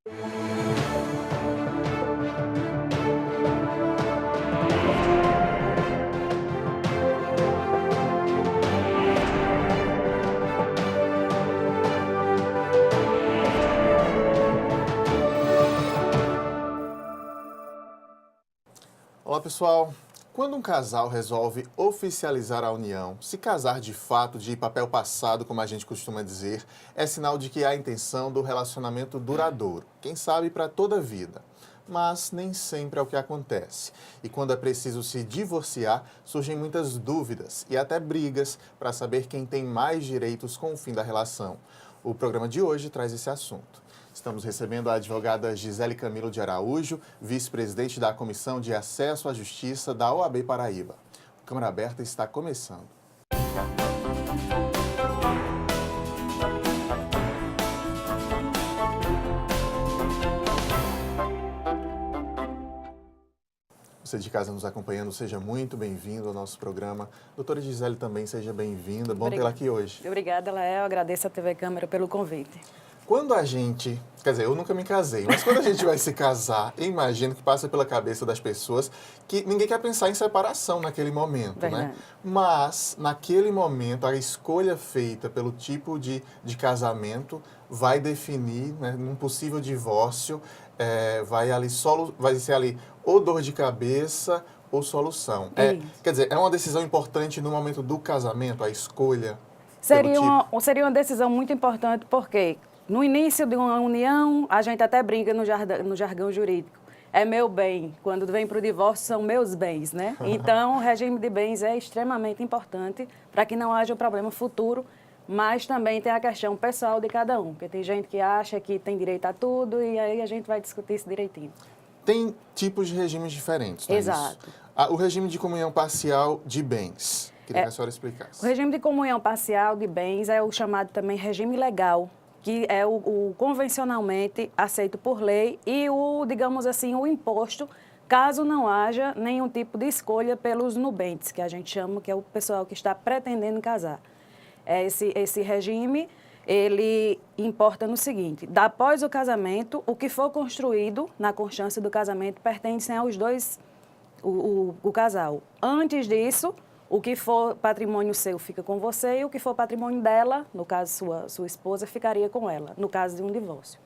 Olá pessoal, quando um casal resolve oficializar a união, se casar de fato de papel passado, como a gente costuma dizer, é sinal de que há a intenção do relacionamento duradouro, quem sabe para toda a vida. Mas nem sempre é o que acontece. E quando é preciso se divorciar, surgem muitas dúvidas e até brigas para saber quem tem mais direitos com o fim da relação. O programa de hoje traz esse assunto. Estamos recebendo a advogada Gisele Camilo de Araújo, vice-presidente da Comissão de Acesso à Justiça da OAB Paraíba. A Câmara Aberta está começando. Você de casa nos acompanhando, seja muito bem-vindo ao nosso programa. Doutora Gisele também, seja bem-vinda. Bom tê-la aqui hoje. Obrigada, Lael. Agradeço a TV Câmara pelo convite. Quando a gente, quer dizer, eu nunca me casei, mas quando a gente vai se casar, eu imagino que passa pela cabeça das pessoas que ninguém quer pensar em separação naquele momento, Verdade. né? Mas, naquele momento, a escolha feita pelo tipo de casamento vai definir, né, num possível divórcio, vai ser ali ou dor de cabeça ou solução. Quer dizer, é uma decisão importante no momento do casamento, a escolha? Seria uma decisão muito importante porque no início de uma união, a gente até brinca no jargão jurídico. É meu bem. Quando vem para o divórcio, são meus bens, né? Então, o regime de bens é extremamente importante para que não haja um problema futuro, mas também tem a questão pessoal de cada um, porque tem gente que acha que tem direito a tudo e aí a gente vai discutir isso direitinho. Tem tipos de regimes diferentes, não é Exato. isso? O regime de comunhão parcial de bens. Queria que a senhora explicasse. O regime de comunhão parcial de bens é o chamado também regime legal, que é o convencionalmente aceito por lei e digamos assim, o imposto, caso não haja nenhum tipo de escolha pelos nubentes, que a gente chama, que é o pessoal que está pretendendo casar. Esse regime, ele importa no seguinte: após o casamento, o que for construído na constância do casamento pertence aos dois, o casal. Antes disso, o que for patrimônio seu fica com você e o que for patrimônio dela, no caso sua esposa, ficaria com ela, no caso de um divórcio.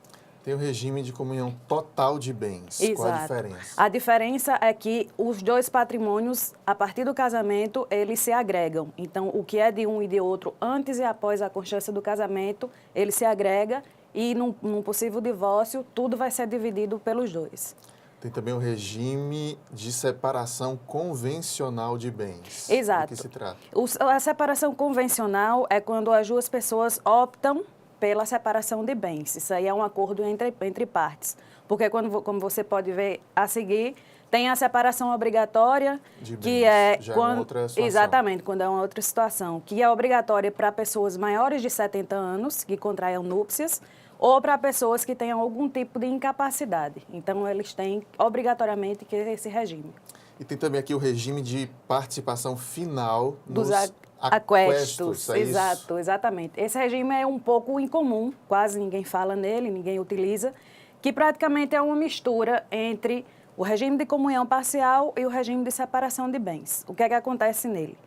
Tem o regime de comunhão total de bens. Exato. Qual a diferença? A diferença é que os dois patrimônios, a partir do casamento, eles se agregam. Então, o que é de um e de outro, antes e após a constância do casamento, ele se agrega e, num possível divórcio, tudo vai ser dividido pelos dois. Tem também o regime de separação convencional de bens. Exato. Do que se trata? A separação convencional é quando as duas pessoas optam pela separação de bens. Isso aí é um acordo entre partes. Porque, como você pode ver a seguir, tem a separação obrigatória, de bens. Que é Já quando, é uma outra situação. Exatamente, quando é uma outra situação, que é obrigatória para pessoas maiores de 70 anos, que contraiam núpcias, ou para pessoas que tenham algum tipo de incapacidade. Então, eles têm obrigatoriamente que ter esse regime. E tem também aqui o regime de participação final Dos nos aquestos. Exato, exatamente. Esse regime é um pouco incomum, quase ninguém fala nele, ninguém utiliza, que praticamente é uma mistura entre o regime de comunhão parcial e o regime de separação de bens. O que é que acontece nele?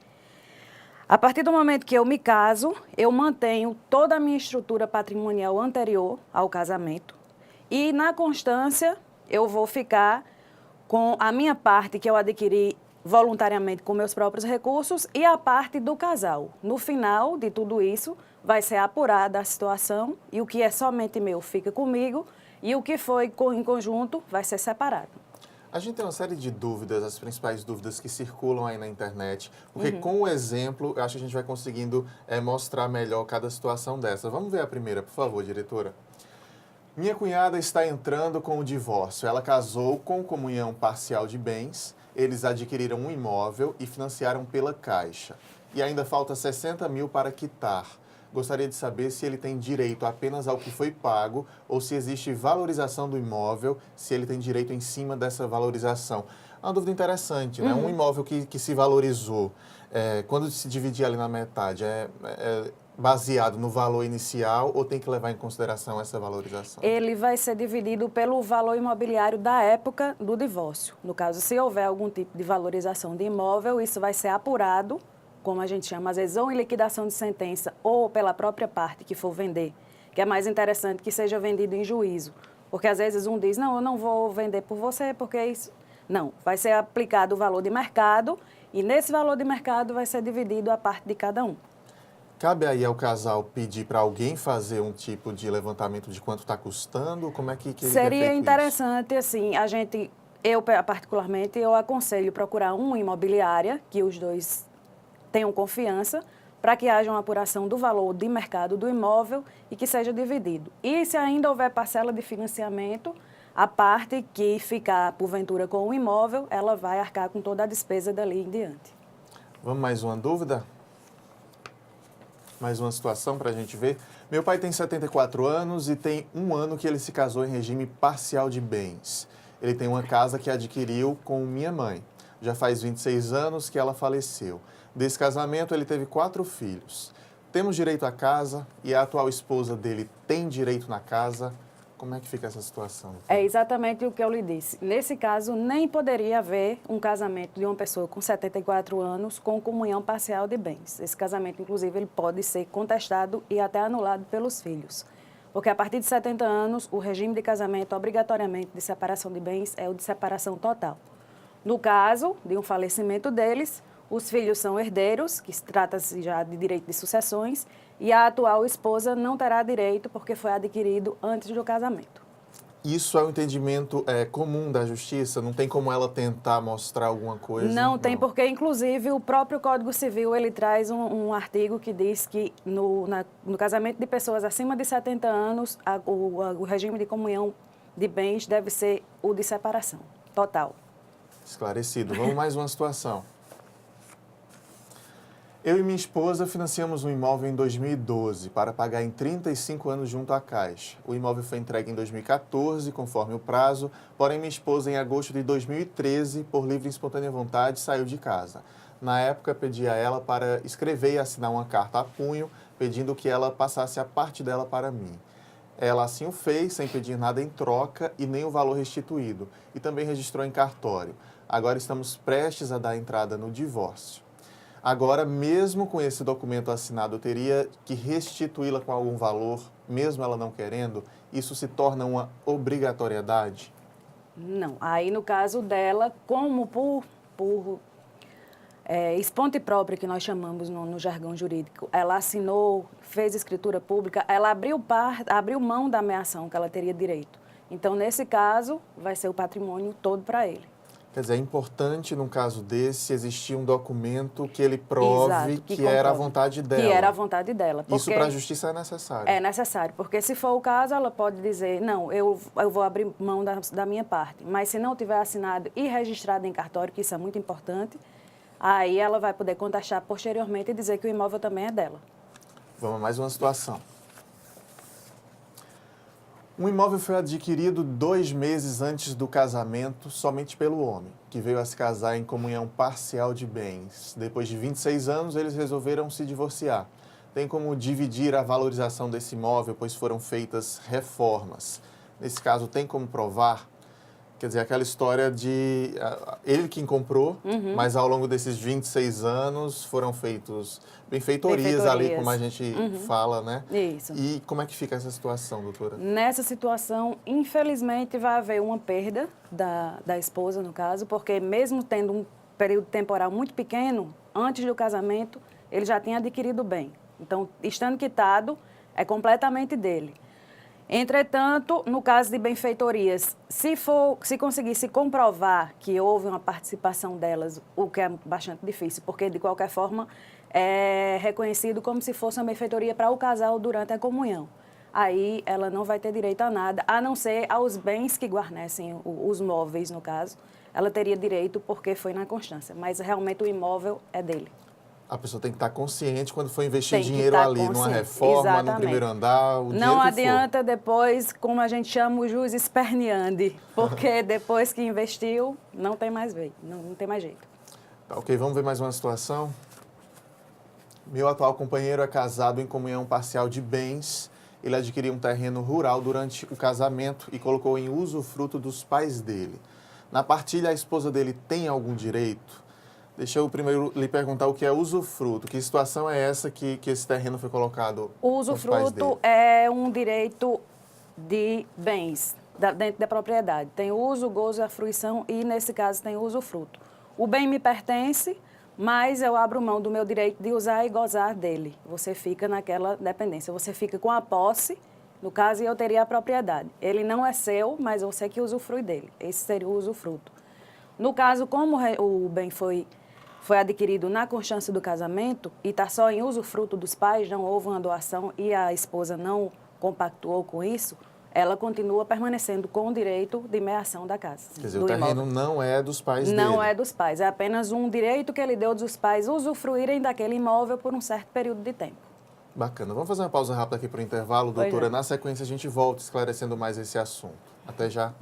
A partir do momento que eu me caso, eu mantenho toda a minha estrutura patrimonial anterior ao casamento e, na constância, eu vou ficar com a minha parte que eu adquiri voluntariamente com meus próprios recursos e a parte do casal. No final de tudo isso, vai ser apurada a situação e o que é somente meu fica comigo e o que foi em conjunto vai ser separado. A gente tem uma série de dúvidas, as principais dúvidas que circulam aí na internet, porque com o exemplo, eu acho que a gente vai conseguindo mostrar melhor cada situação dessa. Vamos ver a primeira, por favor, diretora. Minha cunhada está entrando com o divórcio. Ela casou com comunhão parcial de bens, eles adquiriram um imóvel e financiaram pela Caixa. E ainda falta 60 mil para quitar. Gostaria de saber se ele tem direito apenas ao que foi pago ou se existe valorização do imóvel, se ele tem direito em cima dessa valorização. É uma dúvida interessante, né? Um imóvel que se valorizou, quando se dividir ali na metade, baseado no valor inicial ou tem que levar em consideração essa valorização? Ele vai ser dividido pelo valor imobiliário da época do divórcio. No caso, se houver algum tipo de valorização de imóvel, isso vai ser apurado, como a gente chama, às vezes, ou em liquidação de sentença ou pela própria parte que for vender, que é mais interessante que seja vendido em juízo. Porque às vezes um diz, não, eu não vou vender por você, porque isso... Não, vai ser aplicado o valor de mercado e nesse valor de mercado vai ser dividido a parte de cada um. Cabe aí ao casal pedir para alguém fazer um tipo de levantamento de quanto está custando? Como é que Seria é feito interessante, assim, eu particularmente, eu aconselho procurar uma imobiliária que os dois tenham confiança para que haja uma apuração do valor de mercado do imóvel e que seja dividido. E se ainda houver parcela de financiamento, a parte que ficar, porventura, com o imóvel, ela vai arcar com toda a despesa dali em diante. Vamos mais uma dúvida? Mais uma situação para a gente ver. Meu pai tem 74 anos e tem 1 ano que ele se casou em regime parcial de bens. Ele tem uma casa que adquiriu com minha mãe. Já faz 26 anos que ela faleceu. Desse casamento, ele teve 4 filhos. Temos direito à casa e a atual esposa dele tem direito na casa. Como é que fica essa situação? É exatamente o que eu lhe disse. Nesse caso, nem poderia haver um casamento de uma pessoa com 74 anos com comunhão parcial de bens. Esse casamento, inclusive, ele pode ser contestado e até anulado pelos filhos. Porque a partir de 70 anos, o regime de casamento, obrigatoriamente, de separação de bens é o de separação total. No caso de um falecimento deles, os filhos são herdeiros, que trata-se já de direito de sucessões, e a atual esposa não terá direito porque foi adquirido antes do casamento. Isso é um entendimento comum da justiça? Não tem como ela tentar mostrar alguma coisa? Não tem, porque inclusive o próprio Código Civil ele traz um artigo que diz que no casamento de pessoas acima de 70 anos, o regime de comunhão de bens deve ser o de separação total. Esclarecido. Vamos mais uma situação. Eu e minha esposa financiamos um imóvel em 2012 para pagar em 35 anos junto à Caixa. O imóvel foi entregue em 2014, conforme o prazo, porém minha esposa, em agosto de 2013, por livre e espontânea vontade, saiu de casa. Na época, pedi a ela para escrever e assinar uma carta a punho, pedindo que ela passasse a parte dela para mim. Ela assim o fez, sem pedir nada em troca e nem o valor restituído, e também registrou em cartório. Agora estamos prestes a dar entrada no divórcio. Agora, mesmo com esse documento assinado, eu teria que restituí-la com algum valor, mesmo ela não querendo? Isso se torna uma obrigatoriedade? Não. Aí, no caso dela, como por esponte própria, que nós chamamos no jargão jurídico, ela assinou, fez escritura pública, ela abriu mão da ameação que ela teria direito. Então, nesse caso, vai ser o patrimônio todo para ele. Quer dizer, é importante, num caso desse, existir um documento que ele prove Exato, que era a vontade dela. Que era a vontade dela. Isso para a justiça é necessário. É necessário, porque se for o caso, ela pode dizer, não, eu vou abrir mão da minha parte. Mas se não tiver assinado e registrado em cartório, que isso é muito importante, aí ela vai poder contestar posteriormente e dizer que o imóvel também é dela. Vamos a mais uma situação. Um imóvel foi adquirido 2 meses antes do casamento somente pelo homem, que veio a se casar em comunhão parcial de bens. Depois de 26 anos, eles resolveram se divorciar. Tem como dividir a valorização desse imóvel, pois foram feitas reformas. Nesse caso, tem como provar? Quer dizer, aquela história de ele quem comprou, mas ao longo desses 26 anos foram feitos benfeitorias ali, como a gente fala, né? Isso. E como é que fica essa situação, doutora? Nessa situação, infelizmente, vai haver uma perda da esposa, no caso, porque mesmo tendo um período temporal muito pequeno, antes do casamento, ele já tinha adquirido o bem. Então, estando quitado, é completamente dele. Entretanto, no caso de benfeitorias, se conseguisse comprovar que houve uma participação delas, o que é bastante difícil, porque de qualquer forma é reconhecido como se fosse uma benfeitoria para o casal durante a comunhão. Aí ela não vai ter direito a nada, a não ser aos bens que guarnecem os móveis, no caso. Ela teria direito porque foi na constância, mas realmente o imóvel é dele. A pessoa tem que estar consciente quando for investir Tem que dinheiro estar ali, numa consciente. reforma, Exatamente. no primeiro andar, o dinheiro Não que adianta depois, como a gente chama, o juiz esperneando, porque depois que investiu, não tem mais jeito. Não tem mais jeito. Tá, ok, vamos ver mais uma situação. Meu atual companheiro é casado em comunhão parcial de bens. Ele adquiriu um terreno rural durante o casamento e colocou em usufruto dos pais dele. Na partilha, a esposa dele tem algum direito? Deixa eu primeiro lhe perguntar o que é usufruto. Que situação é essa que esse terreno foi colocado O com os pais dele? usufruto é um direito de bens dentro da propriedade. Tem uso, gozo e a fruição e, nesse caso, tem usufruto. O bem me pertence, mas eu abro mão do meu direito de usar e gozar dele. Você fica naquela dependência. Você fica com a posse, no caso, eu teria a propriedade. Ele não é seu, mas você que usufrui dele. Esse seria o usufruto. No caso, como o bem foi adquirido na constância do casamento e está só em usufruto dos pais, não houve uma doação e a esposa não compactuou com isso, ela continua permanecendo com o direito de meação da casa. Quer dizer, o terreno não é dos pais dele. Não é dos pais, é apenas um direito que ele deu dos pais usufruírem daquele imóvel por um certo período de tempo. Bacana. Vamos fazer uma pausa rápida aqui para o intervalo, doutora. Na sequência, a gente volta esclarecendo mais esse assunto. Até já.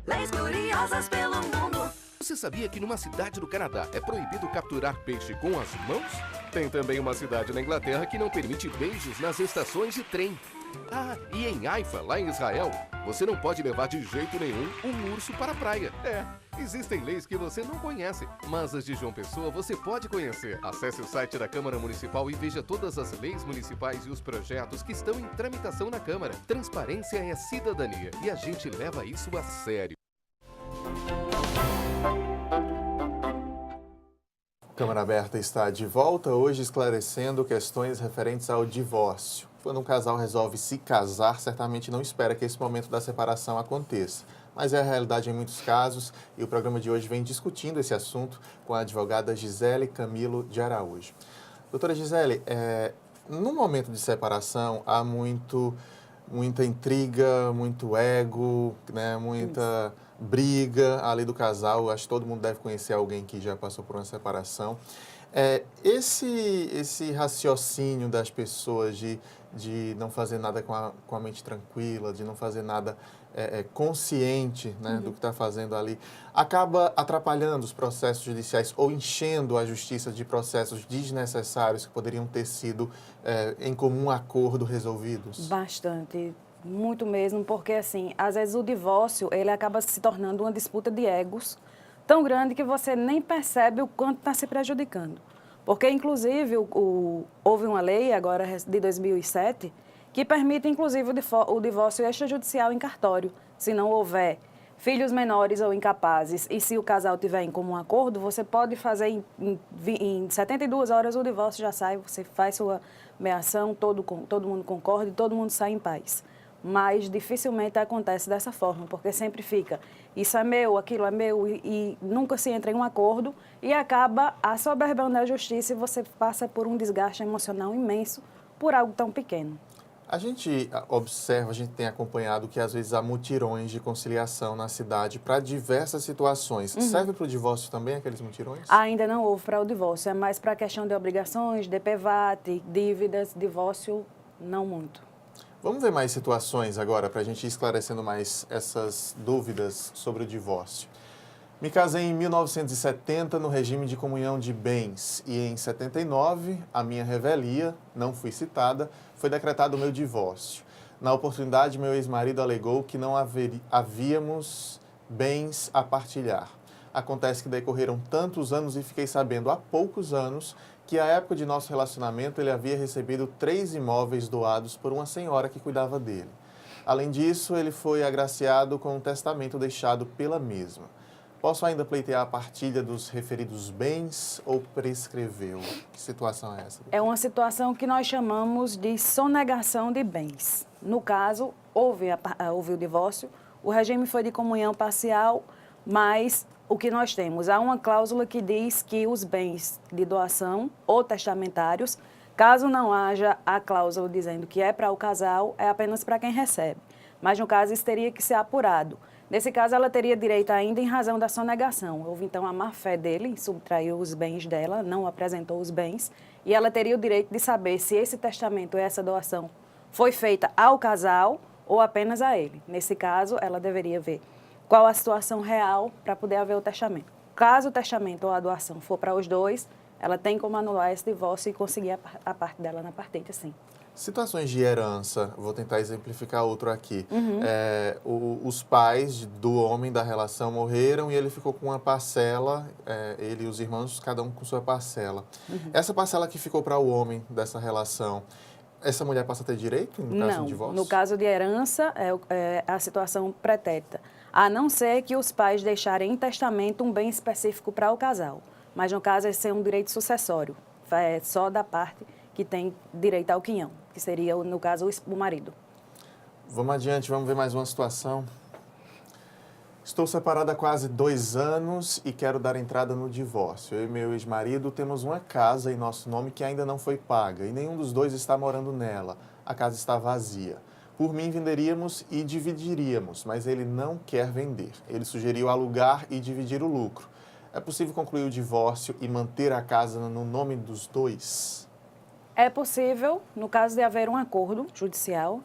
Leis curiosas pelo mundo. Você sabia que numa cidade do Canadá é proibido capturar peixe com as mãos? Tem também uma cidade na Inglaterra que não permite beijos nas estações de trem. Ah, e em Haifa, lá em Israel, você não pode levar de jeito nenhum um urso para a praia. Existem leis que você não conhece, mas as de João Pessoa você pode conhecer. Acesse o site da Câmara Municipal e veja todas as leis municipais e os projetos que estão em tramitação na Câmara. Transparência é cidadania e a gente leva isso a sério. Câmara Aberta está de volta, hoje esclarecendo questões referentes ao divórcio. Quando um casal resolve se casar, certamente não espera que esse momento da separação aconteça. Mas é a realidade em muitos casos e o programa de hoje vem discutindo esse assunto com a advogada Gisele Camilo de Araújo. Doutora Gisele, no momento de separação há muita intriga, muito ego, né, muita briga ali do casal. Acho que todo mundo deve conhecer alguém que já passou por uma separação. Esse raciocínio das pessoas de não fazer nada com a mente tranquila, de não fazer nada consciente, né, do que está fazendo ali, acaba atrapalhando os processos judiciais ou enchendo a justiça de processos desnecessários que poderiam ter sido em comum acordo resolvidos? Bastante. Muito mesmo, porque assim, às vezes o divórcio, ele acaba se tornando uma disputa de egos tão grande que você nem percebe o quanto está se prejudicando. Porque, inclusive, houve uma lei agora de 2007 que permite, inclusive, o divórcio extrajudicial em cartório, se não houver filhos menores ou incapazes, e se o casal tiver em comum acordo, você pode fazer em 72 horas o divórcio já sai, você faz sua meação, todo mundo concorda e todo mundo sai em paz. Mas dificilmente acontece dessa forma, porque sempre fica, isso é meu, aquilo é meu, e nunca se entra em um acordo e acaba assoberbando a justiça e você passa por um desgaste emocional imenso por algo tão pequeno. A gente observa, a gente tem acompanhado que às vezes há mutirões de conciliação na cidade para diversas situações. Serve para o divórcio também, aqueles mutirões? Ainda não houve para o divórcio, é mais para a questão de obrigações, DPVAT, dívidas, divórcio, não muito. Vamos ver mais situações agora para a gente ir esclarecendo mais essas dúvidas sobre o divórcio. Me casei em 1970 no regime de comunhão de bens e em 79, a minha revelia, não fui citada, foi decretado o meu divórcio. Na oportunidade, meu ex-marido alegou que não havíamos bens a partilhar. Acontece que decorreram tantos anos e fiquei sabendo há poucos anos que à época de nosso relacionamento ele havia recebido 3 imóveis doados por uma senhora que cuidava dele. Além disso, ele foi agraciado com um testamento deixado pela mesma. Posso ainda pleitear a partilha dos referidos bens ou prescreveu? Que situação é essa? É uma situação que nós chamamos de sonegação de bens. No caso, houve o divórcio, o regime foi de comunhão parcial, mas o que nós temos? Há uma cláusula que diz que os bens de doação ou testamentários, caso não haja a cláusula dizendo que é para o casal, é apenas para quem recebe. Mas, no caso, isso teria que ser apurado. Nesse caso, ela teria direito ainda em razão da sonegação. Houve, então, a má-fé dele, subtraiu os bens dela, não apresentou os bens, e ela teria o direito de saber se esse testamento, essa doação, foi feita ao casal ou apenas a ele. Nesse caso, ela deveria ver qual a situação real para poder haver o testamento. Caso o testamento ou a doação for para os dois, ela tem como anular esse divórcio e conseguir a parte dela na partilha, sim. Situações de herança, vou tentar exemplificar outro aqui. Os pais do homem da relação morreram e ele ficou com uma parcela, ele e os irmãos, cada um com sua parcela. Essa parcela que ficou para o homem dessa relação, essa mulher passa a ter direito no caso de divórcio? No caso de herança, é a situação pretérita. A não ser que os pais deixarem em testamento um bem específico para o casal. Mas, no caso, esse é um direito sucessório. É só da parte que tem direito ao quinhão, que seria, no caso, o marido. Vamos adiante, vamos ver mais uma situação. Estou separada há quase 2 anos e quero dar entrada no divórcio. Eu e meu ex-marido temos uma casa em nosso nome que ainda não foi paga e nenhum dos dois está morando nela. A casa está vazia. Por mim, venderíamos e dividiríamos, mas ele não quer vender. Ele sugeriu alugar e dividir o lucro. É possível concluir o divórcio e manter a casa no nome dos dois? É possível, no caso de haver um acordo judicial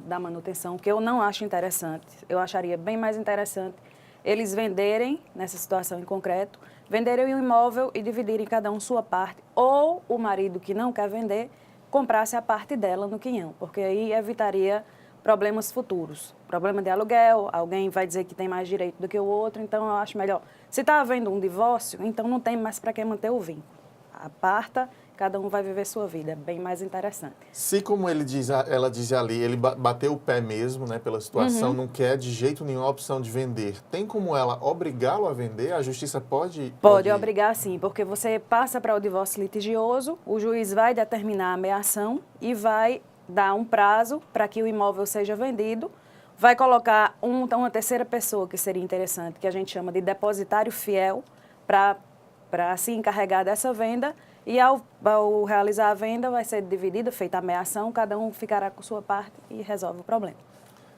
da manutenção, que eu não acho interessante. Eu acharia bem mais interessante eles venderem, nessa situação em concreto, venderem o imóvel e dividirem cada um sua parte, ou o marido que não quer vender, comprasse a parte dela no quinhão, porque aí evitaria problemas futuros. Problema de aluguel, alguém vai dizer que tem mais direito do que o outro, então eu acho melhor. Se está havendo um divórcio, então não tem mais para que manter o vínculo. Aparta, cada um vai viver sua vida, bem mais interessante. Se, como ela diz ali, ele bateu o pé mesmo, né, pela situação, não quer de jeito nenhum a opção de vender, tem como ela obrigá-lo a vender? A justiça pode... Pode obrigar, sim, porque você passa para o divórcio litigioso, o juiz vai determinar a meação e vai dar um prazo para que o imóvel seja vendido, vai colocar uma terceira pessoa, que seria interessante, que a gente chama de depositário fiel, para se encarregar dessa venda, e ao realizar a venda vai ser dividida, feita a meação, cada um ficará com sua parte e resolve o problema.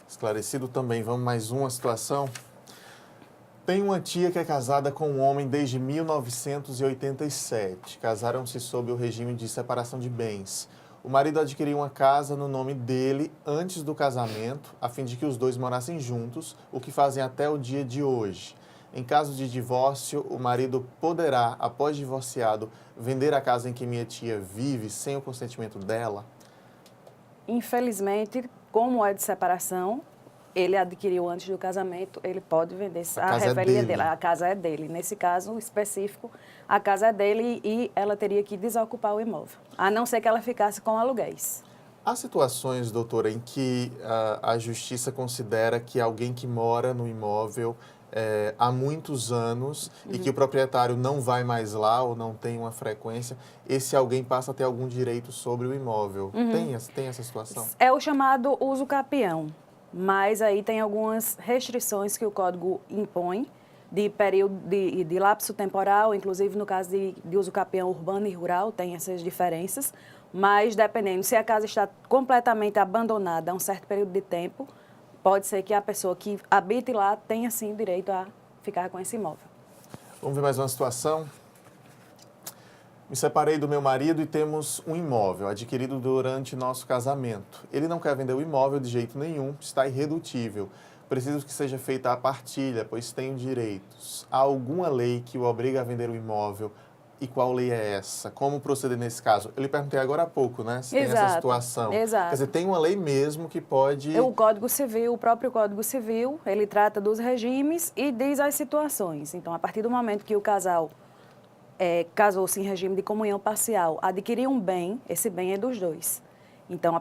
Esclarecido também. Vamos mais uma situação. Tem uma tia que é casada com um homem desde 1987. Casaram-se sob o regime de separação de bens. O marido adquiriu uma casa no nome dele antes do casamento, a fim de que os dois morassem juntos, o que fazem até o dia de hoje. Em caso de divórcio, o marido poderá, após divorciado, vender a casa em que minha tia vive sem o consentimento dela? Infelizmente, como é de separação, ele adquiriu antes do casamento, ele pode vender a revelia dele. A casa é dele. Nesse caso específico, a casa é dele e ela teria que desocupar o imóvel, a não ser que ela ficasse com aluguéis. Há situações, doutora, em que a justiça considera que alguém que mora no imóvel há muitos anos e que o proprietário não vai mais lá ou não tem uma frequência, esse alguém passa a ter algum direito sobre o imóvel. Tem essa situação? É o chamado uso capião, mas aí tem algumas restrições que o Código impõe de período de lapso temporal, inclusive no caso de uso capião urbano e rural, tem essas diferenças, mas dependendo, se a casa está completamente abandonada há um certo período de tempo, pode ser que a pessoa que habite lá tenha, sim, direito a ficar com esse imóvel. Vamos ver mais uma situação? Me separei do meu marido e temos um imóvel adquirido durante nosso casamento. Ele não quer vender o imóvel de jeito nenhum, está irredutível. Preciso que seja feita a partilha, pois tenho direitos. Há alguma lei que o obriga a vender o imóvel? E qual lei é essa? Como proceder nesse caso? Eu lhe perguntei agora há pouco, né? Se tem essa situação. Exato. Quer dizer, tem uma lei mesmo que pode... O Código Civil, o próprio Código Civil, ele trata dos regimes e diz as situações. Então, a partir do momento que o casal casou-se em regime de comunhão parcial, adquiriu um bem, esse bem é dos dois. Então,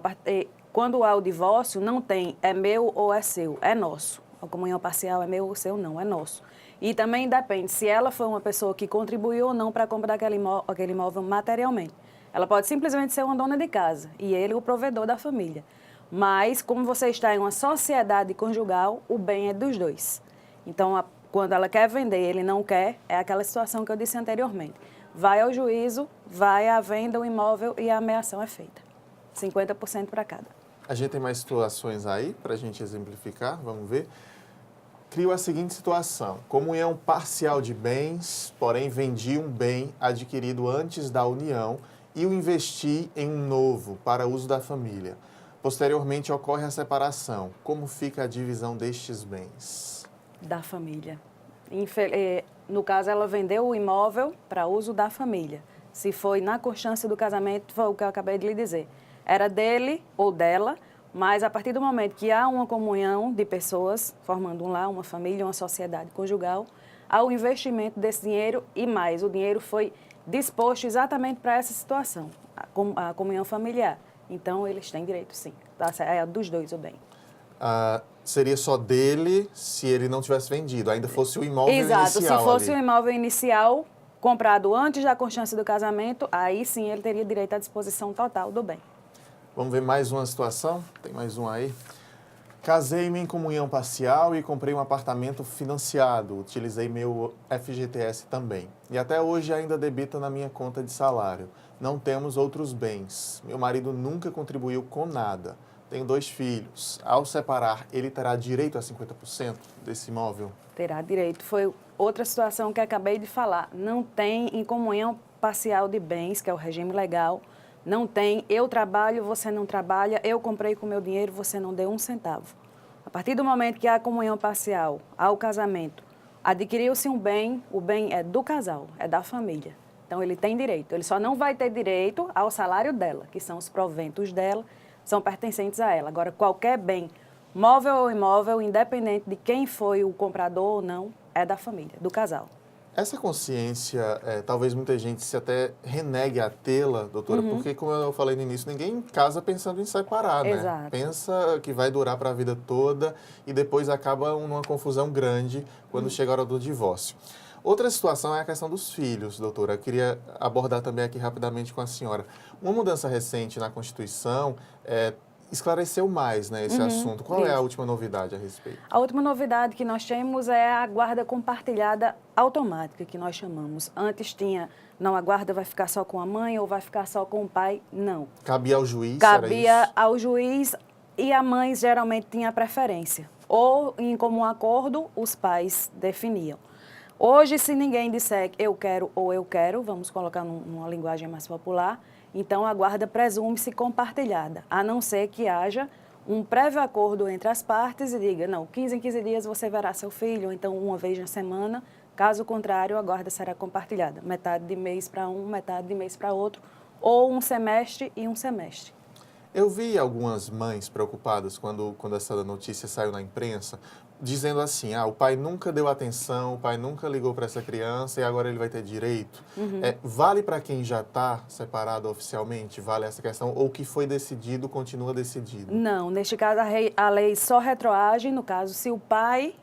quando há o divórcio, não tem é meu ou é seu, é nosso. A comunhão parcial é meu ou seu, não, é nosso. E também depende se ela foi uma pessoa que contribuiu ou não para a compra daquele imóvel materialmente. Ela pode simplesmente ser uma dona de casa e ele o provedor da família. Mas, como você está em uma sociedade conjugal, o bem é dos dois. Então, quando ela quer vender e ele não quer, é aquela situação que eu disse anteriormente. Vai ao juízo, vai à venda o imóvel e a ameação é feita. 50% para cada. A gente tem mais situações aí para a gente exemplificar, vamos ver. Crio a seguinte situação: comunhão parcial de bens, porém vendi um bem adquirido antes da união e o investi em um novo para uso da família. Posteriormente ocorre a separação. Como fica a divisão destes bens? Da família. No caso, ela vendeu o imóvel para uso da família. Se foi na constância do casamento, foi o que eu acabei de lhe dizer. Era dele ou dela, mas a partir do momento que há uma comunhão de pessoas, formando um lar, uma família, uma sociedade conjugal, há o investimento desse dinheiro e mais. O dinheiro foi disposto exatamente para essa situação, a comunhão familiar. Então, eles têm direito, sim. É dos dois o bem. Seria só dele se ele não tivesse vendido, ainda fosse o imóvel inicial. Exato, se fosse o imóvel inicial comprado antes da constância do casamento, aí sim ele teria direito à disposição total do bem. Vamos ver mais uma situação? Tem mais um aí. Casei-me em comunhão parcial e comprei um apartamento financiado. Utilizei meu FGTS também. E até hoje ainda debita na minha conta de salário. Não temos outros bens. Meu marido nunca contribuiu com nada. Tenho 2 filhos. Ao separar, ele terá direito a 50% desse imóvel? Terá direito. Foi outra situação que acabei de falar. Não tem em comunhão parcial de bens, que é o regime legal. Não tem, eu trabalho, você não trabalha, eu comprei com meu dinheiro, você não deu um centavo. A partir do momento que há comunhão parcial, há o casamento, adquiriu-se um bem, o bem é do casal, é da família. Então, ele tem direito. Ele só não vai ter direito ao salário dela, que são os proventos dela, são pertencentes a ela. Agora, qualquer bem, móvel ou imóvel, independente de quem foi o comprador ou não, é da família, do casal. Essa consciência, talvez muita gente se até renegue a tê-la, doutora, porque, como eu falei no início, ninguém casa pensando em separar, né? Exato. Pensa que vai durar para a vida toda e depois acaba numa confusão grande quando chega a hora do divórcio. Outra situação é a questão dos filhos, doutora. Eu queria abordar também aqui rapidamente com a senhora. Uma mudança recente na Constituição esclareceu mais, né, esse assunto. Qual é a última novidade a respeito? A última novidade que nós temos é a guarda compartilhada automática, que nós chamamos. Antes tinha, não, a guarda vai ficar só com a mãe ou vai ficar só com o pai. Não. Cabia ao juiz? Cabia ao juiz e a mãe geralmente tinha preferência. Ou, em comum acordo, os pais definiam. Hoje, se ninguém disser eu quero ou eu quero, vamos colocar numa linguagem mais popular, então a guarda presume-se compartilhada, a não ser que haja um prévio acordo entre as partes e diga, não, 15 em 15 dias você verá seu filho, ou então uma vez na semana, caso contrário, a guarda será compartilhada, metade de mês para um, metade de mês para outro, ou um semestre e um semestre. Eu vi algumas mães preocupadas quando essa notícia saiu na imprensa, dizendo assim, o pai nunca deu atenção, o pai nunca ligou para essa criança e agora ele vai ter direito. Vale para quem já está separado oficialmente? Vale essa questão? Ou o que foi decidido continua decidido? Não, neste caso a lei só retroage, no caso, se o pai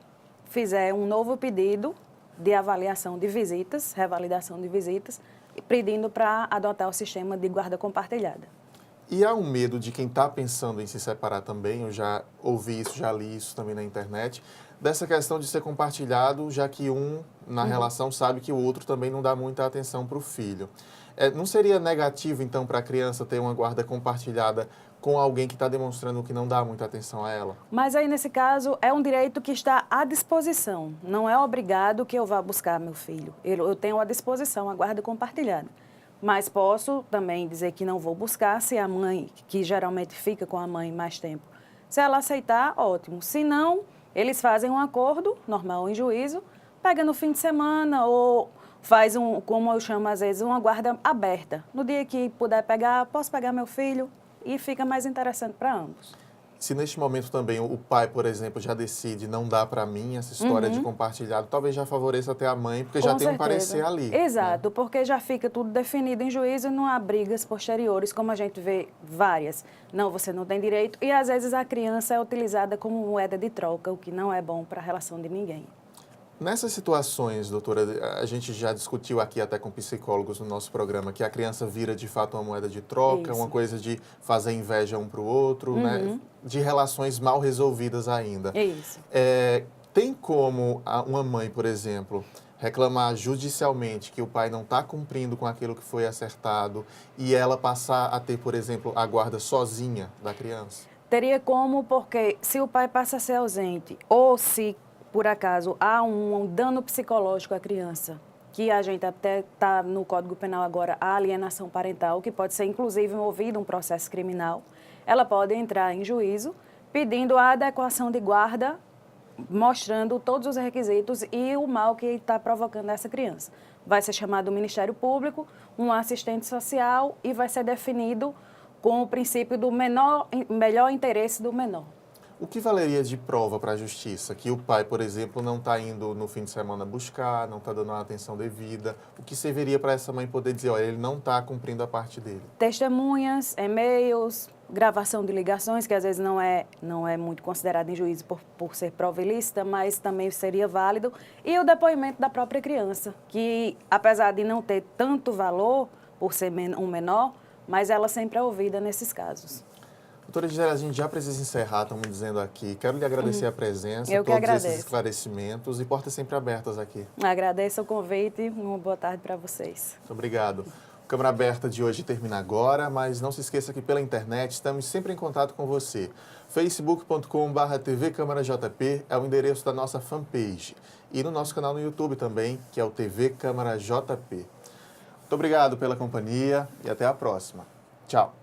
fizer um novo pedido de avaliação de visitas, revalidação de visitas, pedindo para adotar o sistema de guarda compartilhada. E há um medo de quem está pensando em se separar também, eu já ouvi isso, já li isso também na internet, dessa questão de ser compartilhado, já que um na relação sabe que o outro também não dá muita atenção para o filho. Não seria negativo, então, para a criança ter uma guarda compartilhada com alguém que está demonstrando que não dá muita atenção a ela? Mas aí, nesse caso, é um direito que está à disposição. Não é obrigado que eu vá buscar meu filho. Eu tenho à disposição a guarda compartilhada. Mas posso também dizer que não vou buscar se a mãe, que geralmente fica com a mãe mais tempo, se ela aceitar, ótimo. Se não, eles fazem um acordo normal em juízo, pega no fim de semana ou faz como eu chamo às vezes, uma guarda aberta. No dia que puder pegar, posso pegar meu filho e fica mais interessante para ambos. Se neste momento também o pai, por exemplo, já decide não dar para mim essa história de compartilhado, talvez já favoreça até a mãe, porque já tem um parecer ali. Exato, porque já fica tudo definido em juízo e não há brigas posteriores, como a gente vê várias. Não, você não tem direito. E às vezes a criança é utilizada como moeda de troca, o que não é bom para a relação de ninguém. Nessas situações, doutora, a gente já discutiu aqui até com psicólogos no nosso programa que a criança vira de fato uma moeda de troca, Isso. uma coisa de fazer inveja um para o outro, né? De relações mal resolvidas ainda. Isso. Tem como uma mãe, por exemplo, reclamar judicialmente que o pai não está cumprindo com aquilo que foi acertado e ela passar a ter, por exemplo, a guarda sozinha da criança? Teria como, porque se o pai passa a ser ausente ou se por acaso há um dano psicológico à criança, que a gente até está no Código Penal agora, a alienação parental, que pode ser inclusive movido um processo criminal, ela pode entrar em juízo pedindo a adequação de guarda, mostrando todos os requisitos e o mal que está provocando essa criança. Vai ser chamado o Ministério Público, um assistente social e vai ser definido com o princípio do melhor interesse do menor. O que valeria de prova para a justiça? Que o pai, por exemplo, não está indo no fim de semana buscar, não está dando a atenção devida. O que serviria para essa mãe poder dizer, olha, ele não está cumprindo a parte dele? Testemunhas, e-mails, gravação de ligações, que às vezes não é muito considerado em juízo por ser prova ilícita, mas também seria válido. E o depoimento da própria criança, que apesar de não ter tanto valor por ser um menor, mas ela sempre é ouvida nesses casos. Doutora Gisele, a gente já precisa encerrar, estão me dizendo aqui. Quero lhe agradecer a presença, Eu que todos agradeço. esses esclarecimentos e portas sempre abertas aqui. Agradeço o convite e uma boa tarde para vocês. Muito obrigado. O Câmara Aberta de hoje termina agora, mas não se esqueça que pela internet estamos sempre em contato com você. facebook.com/TV Câmara JP é o endereço da nossa fanpage. E no nosso canal no YouTube também, que é o TV Câmara JP. Muito obrigado pela companhia e até a próxima. Tchau.